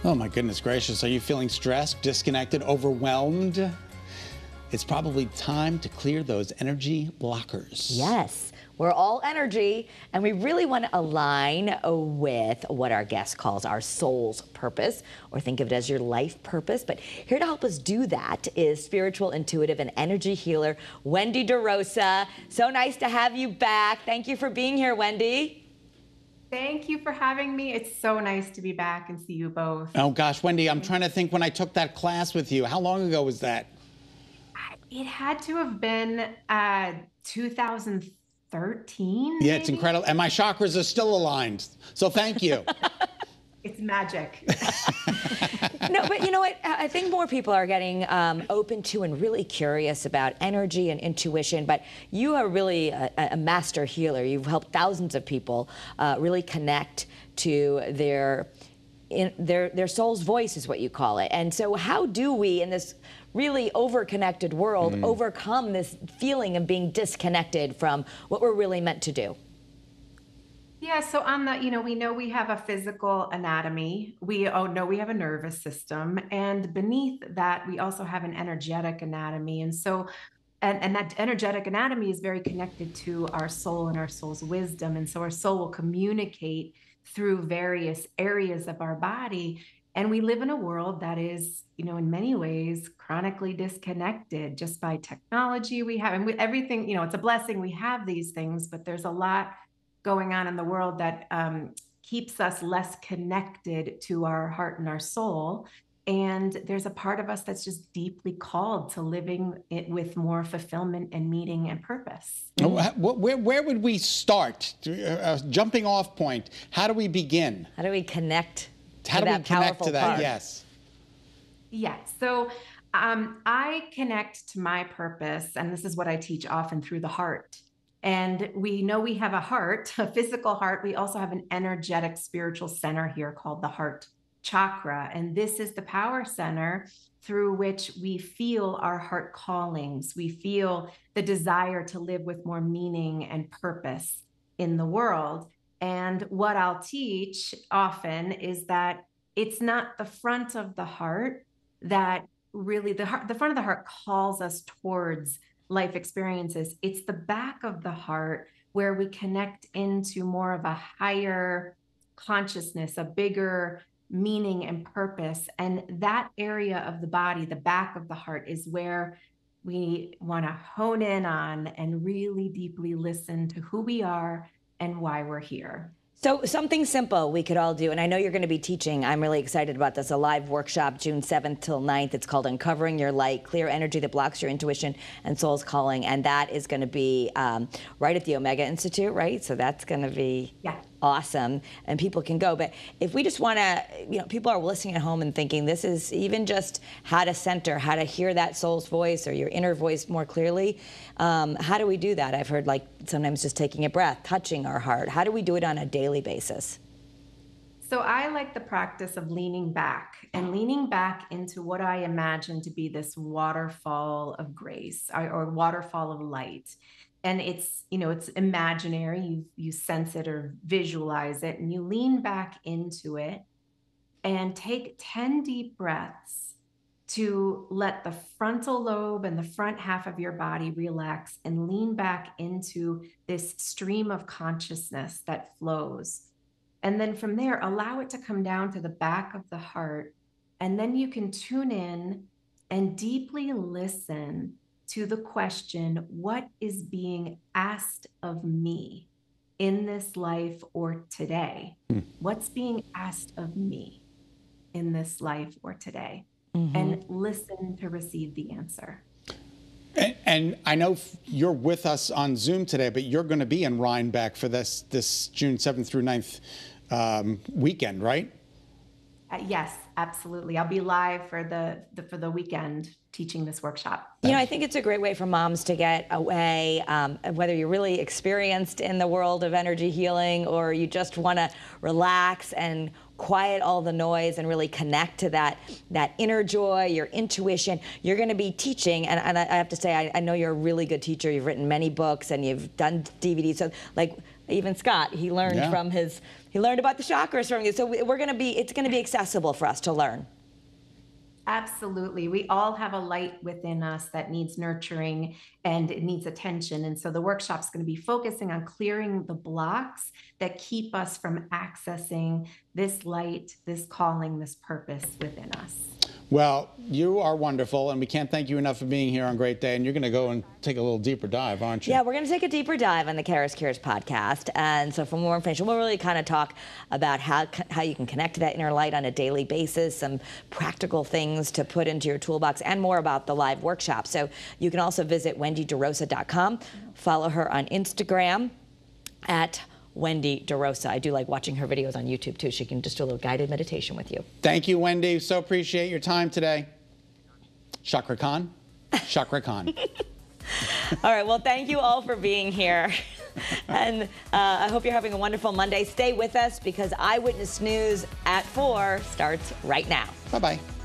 Oh my goodness gracious. Are you feeling stressed, disconnected, overwhelmed? It's probably time to clear those energy blockers. Yes, we're all energy, and we really want to align with what our guest calls our soul's purpose, or think of it as your life purpose. But here to help us do that is spiritual, intuitive, and energy healer, Wendy DeRosa. So nice to have you back. Thank you for being here, Wendy. Thank you for having me. It's so nice to be back and see you both. Oh gosh, Wendy, I'm trying to think when I took that class with you. How long ago was that? It had to have been 2013. Yeah, it's incredible. And my chakras are still aligned. So thank you. It's magic. No, but you know what? I think more people are getting open to and really curious about energy and intuition. But you are really a master healer. You've helped thousands of people really connect to their soul's voice, is what you call it. And so how do we, in this really over-connected world, overcome this feeling of being disconnected from what we're really meant to do? Yeah, so on the, we know we have a physical anatomy. We know we have a nervous system. And beneath that, we also have an energetic anatomy. And so, and that energetic anatomy is very connected to our soul and our soul's wisdom. And so our soul will communicate through various areas of our body. And we live in a world that is, in many ways, chronically disconnected just by technology we have. And everything, it's a blessing we have these things, but there's a lot going on in the world that keeps us less connected to our heart and our soul. And there's a part of us that's just deeply called to living it with more fulfillment and meaning and purpose. Where would we start? Jumping off point. How do we begin? How do we connect? How do we connect to that? Part? Yes. Yes. So I connect to my purpose, and this is what I teach often, through the heart. And we know we have a heart, a physical heart. We also have an energetic spiritual center here called the heart chakra. And this is the power center through which we feel our heart callings. We feel the desire to live with more meaning and purpose in the world. And what I'll teach often is that it's not the front of the heart that really, the front of the heart calls us towards life experiences. It's the back of the heart where we connect into more of a higher consciousness, a bigger meaning and purpose. And that area of the body, the back of the heart, is where we want to hone in on and really deeply listen to who we are and why we're here. So something simple we could all do, and I know you're going to be teaching, I'm really excited about this, a live workshop June 7th till 9th. It's called Uncovering Your Light, Clear Energy That Blocks Your Intuition and Soul's Calling, and that is going to be right at the Omega Institute, right? So that's going to be awesome, and people can go. But if we just want to, people are listening at home and thinking this is even just how to center, how to hear that soul's voice or your inner voice more clearly. How do we do that? I've heard like sometimes just taking a breath, touching our heart. How do we do it on a daily basis? So I like the practice of leaning back into what I imagine to be this waterfall of grace or waterfall of light. And it's, it's imaginary. You sense it or visualize it, and you lean back into it and take 10 deep breaths to let the frontal lobe and the front half of your body relax and lean back into this stream of consciousness that flows. And then from there, allow it to come down to the back of the heart. And then you can tune in and deeply listen to the question, what is being asked of me in this life or today? What's being asked of me in this life or today? And listen to receive the answer. And I know you're with us on Zoom today, but you're going to be in Rhinebeck for this June 7th through 9th weekend, right? Yes, absolutely. I'll be live for the weekend teaching this workshop. I think it's a great way for moms to get away, whether you're really experienced in the world of energy healing or you just want to relax and quiet all the noise and really connect to that inner joy, your intuition. You're going to be teaching, and I have to say, I know you're a really good teacher. You've written many books and you've done DVDs. So, like, Even Scott, he learned he learned about the chakras from you. So it's going to be accessible for us to learn. Absolutely. We all have a light within us that needs nurturing and it needs attention. And so the workshop's going to be focusing on clearing the blocks that keep us from accessing this light, this calling, this purpose within us. Well, you are wonderful, and we can't thank you enough for being here on Great Day. And you're going to go and take a little deeper dive, aren't you? Yeah, we're going to take a deeper dive on the Kara's Cures podcast. And so for more information, we'll really kind of talk about how you can connect to that inner light on a daily basis, some practical things to put into your toolbox, and more about the live workshop. So you can also visit wendyderosa.com, follow her on Instagram at Wendy DeRosa. I do like watching her videos on YouTube too. She can just do a little guided meditation with you. Thank you, Wendy. So appreciate your time today. Chakra Khan. Chakra Khan. All right. Well, thank you all for being here. And I hope you're having a wonderful Monday. Stay with us because Eyewitness News at 4 starts right now. Bye-bye.